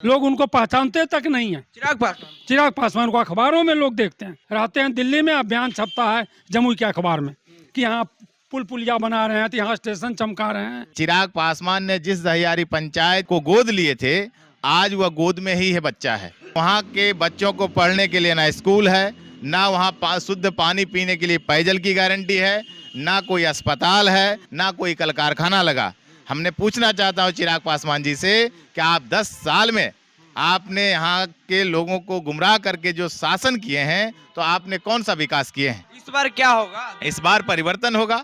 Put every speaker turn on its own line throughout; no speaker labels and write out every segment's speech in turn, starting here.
लोग उनको पहचानते तक नहीं है। चिराग पासवान को अखबारों में लोग देखते हैं, रहते हैं दिल्ली में, अभियान छपता है जमुई के अखबार में कि यहाँ पुल पुलिया बना रहे हैं, तो यहाँ स्टेशन चमका रहे हैं।
चिराग पासवान ने जिस दहियारी पंचायत को गोद लिए थे, आज वह गोद में ही है बच्चा है। वहाँ के बच्चों को पढ़ने के लिए ना स्कूल है, ना वहाँ शुद्ध पानी पीने के लिए पेयजल की गारंटी है, ना कोई अस्पताल है, ना कोई कल कारखाना लगा। हमने पूछना चाहता हूँ चिराग पासवान जी से कि आप 10 साल में आपने यहाँ के लोगों को गुमराह करके जो शासन किए हैं, तो आपने कौन सा विकास किए हैं?
इस बार क्या होगा?
इस बार परिवर्तन होगा।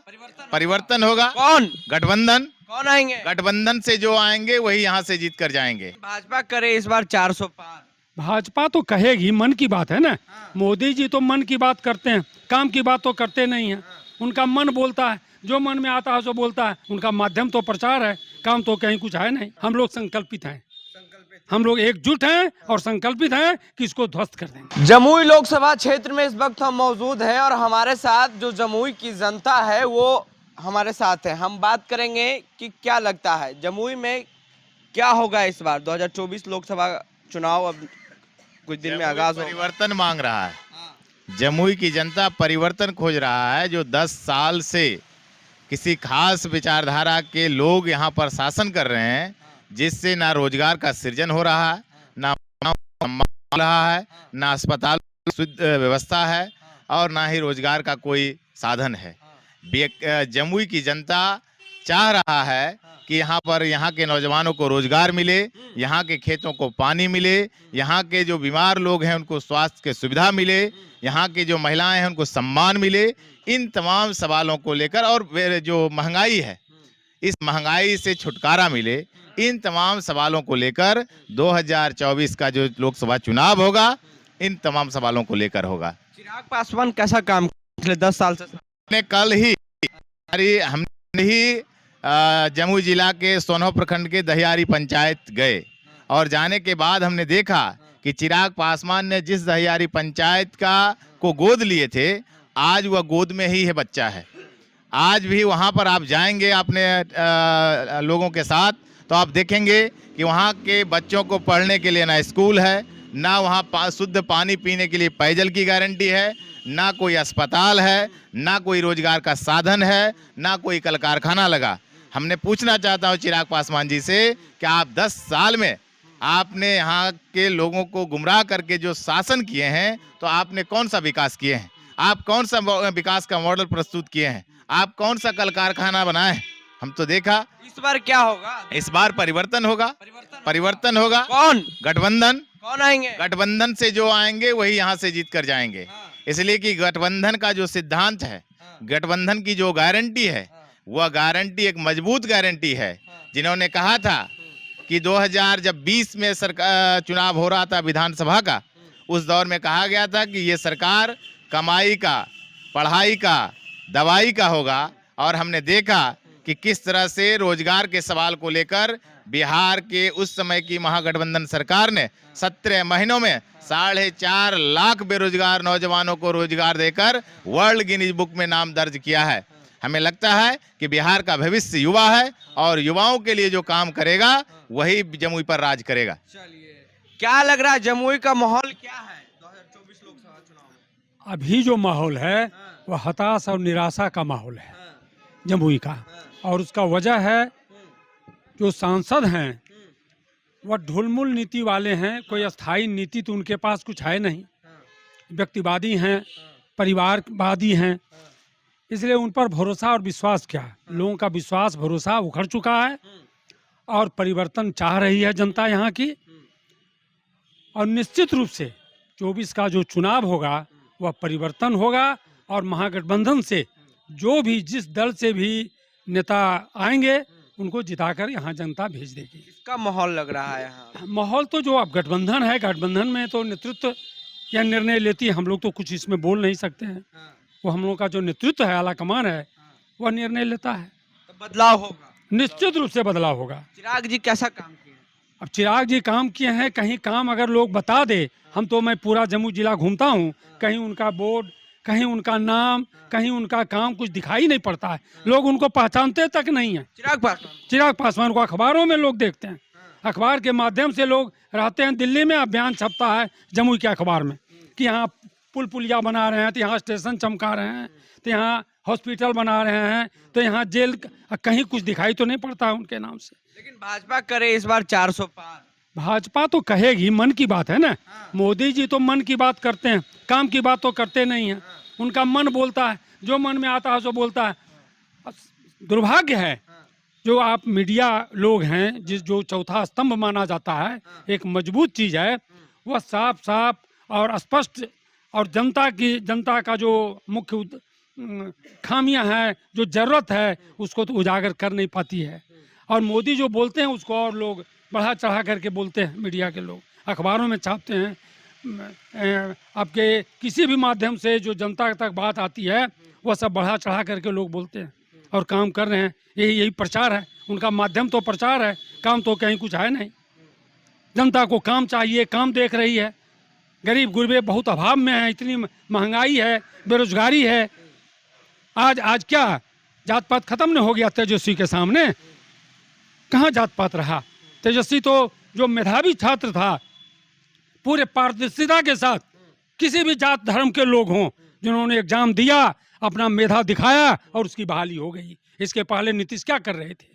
परिवर्तन होगा।
कौन
गठबंधन।
कौन आएंगे?
गठबंधन से जो आएंगे वही यहाँ से जीत कर जाएंगे।
भाजपा करे इस बार 400 पार।
भाजपा तो कहेगी, मन की बात है ना। मोदी जी तो मन की बात करते हैं, काम की बात तो करते नहीं है। उनका मन बोलता है, जो मन में आता है सो बोलता है। उनका माध्यम तो प्रचार है, काम तो कहीं कुछ है नहीं। हम लोग संकल्पित हैं, हम लोग एकजुट हैं और संकल्पित हैं कि इसको ध्वस्त कर देंगे।
जमुई लोकसभा क्षेत्र में इस वक्त हम मौजूद हैं और हमारे साथ जो जमुई की जनता है वो हमारे साथ है। हम बात करेंगे कि क्या लगता है जमुई में क्या होगा इस बार 2024 लोकसभा चुनाव अब कुछ दिन में आगाज होगा।
परिवर्तन मांग रहा है। जमुई की जनता परिवर्तन खोज रहा है। जो 10 साल से किसी खास विचारधारा के लोग यहाँ पर शासन कर रहे हैं, जिससे ना रोजगार का सृजन हो रहा है, ना हो रहा है, ना अस्पताल शुद्ध व्यवस्था है और ना ही रोजगार का कोई साधन है। जमुई की जनता चाह रहा है कि यहाँ पर यहाँ के नौजवानों को रोजगार मिले, यहाँ के खेतों को पानी मिले, यहाँ के जो बीमार लोग हैं उनको स्वास्थ्य की सुविधा मिले, यहाँ की जो महिलाएं हैं उनको सम्मान मिले। इन तमाम सवालों को लेकर, और जो महंगाई है, इस महंगाई से छुटकारा मिले, इन तमाम सवालों को लेकर 2024 का जो लोकसभा चुनाव होगा, इन तमाम सवालों को लेकर होगा।
चिराग पासवान कैसा काम पिछले 10 साल से?
कल ही हमने ही जमुई जिला के सोनो प्रखंड के दहियारी पंचायत गए और जाने के बाद हमने देखा कि चिराग पासवान ने जिस दहियारी पंचायत को गोद लिए थे, आज वह गोद में ही है बच्चा है। आज भी वहां पर आप जाएंगे अपने लोगों के साथ, तो आप देखेंगे कि वहां के बच्चों को पढ़ने के लिए ना स्कूल है, ना वहां शुद्ध पानी पीने के लिए पेयजल की गारंटी है, ना कोई अस्पताल है, ना कोई रोजगार का साधन है, ना कोई कल कारखाना लगा। हमने पूछना चाहता हूँ चिराग पासवान जी से कि आप 10 साल में आपने यहाँ के लोगों को गुमराह करके जो शासन किए हैं, तो आपने कौन सा विकास किए हैं? आप कौन सा विकास का मॉडल प्रस्तुत किए हैं? आप कौन सा कल कारखाना बनाए? हम तो देखा।
इस बार क्या होगा?
इस बार परिवर्तन होगा। परिवर्तन होगा।
कौन
गठबंधन।
कौन आएंगे?
गठबंधन से जो आएंगे वही यहाँ से जीत कर जाएंगे। इसलिए कि गठबंधन का जो सिद्धांत है, गठबंधन की जो गारंटी है, वह गारंटी एक मजबूत गारंटी है। जिन्होंने कहा था कि 2020 में सरकार चुनाव हो रहा था विधानसभा का, उस दौर में कहा गया था कि ये सरकार कमाई का, पढ़ाई का, दवाई का होगा। और हमने देखा कि किस तरह से रोजगार के सवाल को लेकर बिहार के उस समय की महागठबंधन सरकार ने 17 महीनों में 4.5 लाख बेरोजगार नौजवानों को रोजगार देकर वर्ल्ड गिनीज बुक में नाम दर्ज किया है। हमें लगता है कि बिहार का भविष्य युवा है और युवाओं के लिए जो काम करेगा वही जमुई पर राज करेगा।
चलिए, क्या लग रहा है जमुई का माहौल क्या है 2024 लोकसभा चुनाव में?
अभी जो माहौल है वह हताश और निराशा का माहौल है जमुई का। और उसका वजह है जो सांसद हैं वह ढुलमुल नीति वाले हैं। कोई स्थायी नीति तो उनके पास कुछ है नहीं, व्यक्तिवादी हैं, परिवारवादी हैं। इसलिए उन पर भरोसा और विश्वास क्या है? लोगों का विश्वास भरोसा उखड़ चुका है और परिवर्तन चाह रही है जनता यहाँ की। और निश्चित रूप से 24 का जो चुनाव होगा वह परिवर्तन होगा और महागठबंधन से जो भी जिस दल से भी नेता आएंगे उनको जिताकर यहाँ जनता भेज देगी।
इसका माहौल लग रहा है यहाँ?
माहौल तो जो अब गठबंधन है, गठबंधन में तो नेतृत्व यह निर्णय लेती है। हम लोग तो कुछ इसमें बोल नहीं सकते हैं। वो हम लोग का जो नेतृत्व है, आला कमान है, वह निर्णय लेता है।
तो बदलाव होगा,
निश्चित रूप से बदलाव होगा।
चिराग जी कैसा काम किए?
अब चिराग जी काम किए हैं, कहीं काम अगर लोग बता दे, हम तो मैं पूरा जमुई जिला घूमता हूँ, कहीं उनका बोर्ड, कहीं उनका नाम, कहीं उनका काम कुछ दिखाई नहीं पड़ता है। लोग उनको पहचानते तक नहीं है।
चिराग पासवान
चिराग पासवान को अखबारों में लोग देखते हैं, अखबार के माध्यम से लोग रहते हैं दिल्ली में, बयान छपता है जमुई के अखबार में कि यहाँ पुल पुलिया बना रहे हैं, तो यहाँ स्टेशन चमका रहे हैं, तो यहाँ हॉस्पिटल बना रहे हैं, तो यहाँ जेल, कहीं कुछ दिखाई तो नहीं पड़ता है उनके नाम से।
लेकिन भाजपा करे इस बार 400 पार।
भाजपा तो कहेगी, मन की बात है ना। मोदी जी तो मन की बात करते हैं, काम की बात तो करते नहीं हैं। उनका मन बोलता है, जो मन में आता है सो बोलता है। दुर्भाग्य है जो आप मीडिया लोग हैं, जो चौथा स्तंभ माना जाता है, एक मजबूत चीज़ है, वह साफ साफ और स्पष्ट और जनता का जो मुख्य खामियां हैं, जो ज़रूरत है, उसको तो उजागर कर नहीं पाती है। और मोदी जो बोलते हैं उसको और लोग बढ़ा चढ़ा करके बोलते हैं, मीडिया के लोग अखबारों में छापते हैं। आपके किसी भी माध्यम से जो जनता तक बात आती है वह सब बढ़ा चढ़ा करके लोग बोलते हैं और काम कर रहे हैं। यही प्रचार है उनका, माध्यम तो प्रचार है, काम तो कहीं कुछ है नहीं। जनता को काम चाहिए, काम देख रही है। गरीब गुरबे बहुत अभाव में है, इतनी महंगाई है, बेरोजगारी है। आज क्या जात पात खत्म नहीं हो गया तेजस्वी के सामने? कहाँ जात पात रहा? तेजस्वी तो जो मेधावी छात्र था, पूरे पारदर्शिता के साथ किसी भी जात धर्म के लोग हों, जिन्होंने एग्जाम दिया, अपना मेधा दिखाया और उसकी बहाली हो गई। इसके पहले नीतीश क्या कर रहे थे?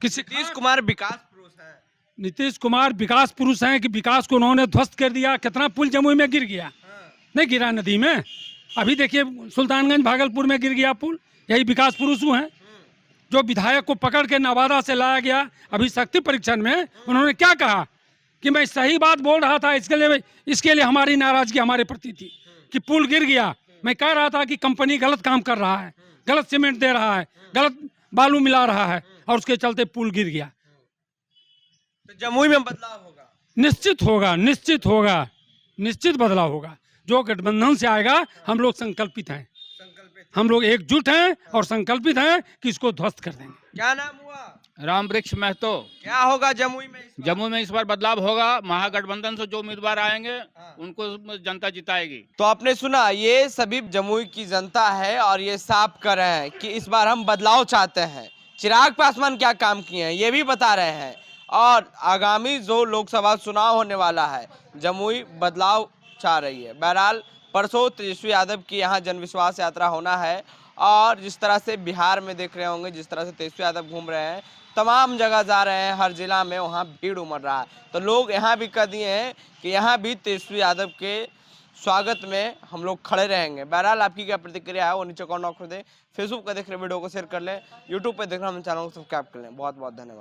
नीतीश कुमार विकास पुरुष है।
नीतीश कुमार विकास पुरुष हैं कि विकास को उन्होंने ध्वस्त कर दिया। कितना पुल जमुई में गिर गया, नहीं गिरा नदी में? अभी देखिए सुल्तानगंज भागलपुर में गिर गया पुल। यही विकास पुरुष हैं। जो विधायक को पकड़ के नवादा से लाया गया अभी शक्ति परीक्षण में, उन्होंने क्या कहा कि मैं सही बात बोल रहा था, इसके लिए हमारी नाराजगी हमारे प्रति थी कि पुल गिर गया। मैं कह रहा था कि कंपनी गलत काम कर रहा है, गलत सीमेंट दे रहा है, गलत बालू मिला रहा है, और उसके चलते पुल गिर गया।
तो जमुई में बदलाव होगा?
निश्चित होगा, निश्चित होगा, निश्चित बदलाव होगा। जो गठबंधन से आएगा, हम लोग संकल्पित हैं, हम लोग एकजुट हैं और संकल्पित हैं कि इसको ध्वस्त कर देंगे।
क्या नाम हुआ?
राम वृक्ष महतो।
क्या होगा जमुई में इस बार?
जम्मू में इस बार बदलाव होगा। महागठबंधन से जो उम्मीदवार आएंगे उनको जनता जिताएगी।
तो आपने सुना, ये सभी जमुई की जनता है और ये साफ कर रहे हैं कि इस बार हम बदलाव चाहते हैं। चिराग पासवान क्या काम किए हैं ये भी बता रहे हैं, और आगामी जो लोकसभा चुनाव होने वाला है, जमुई बदलाव चाह रही है। बहरहाल परसों तेजस्वी यादव की यहाँ जनविश्वास यात्रा होना है, और जिस तरह से बिहार में देख रहे होंगे, जिस तरह से तेजस्वी यादव घूम रहे हैं, तमाम जगह जा रहे हैं, हर जिला में वहाँ भीड़ उमड़ रहा है। तो लोग यहाँ भी कह दिए हैं कि यहाँ भी तेजस्वी यादव के स्वागत में हम लोग खड़े रहेंगे। बहरहाल आपकी क्या प्रतिक्रिया है वो नीचे कमेंट कर दें। फेसबुक पर देख रहे वीडियो को शेयर कर लें, यूट्यूब पर देख रहे हम चैनल को सब्सक्राइब कर लें। बहुत बहुत धन्यवाद।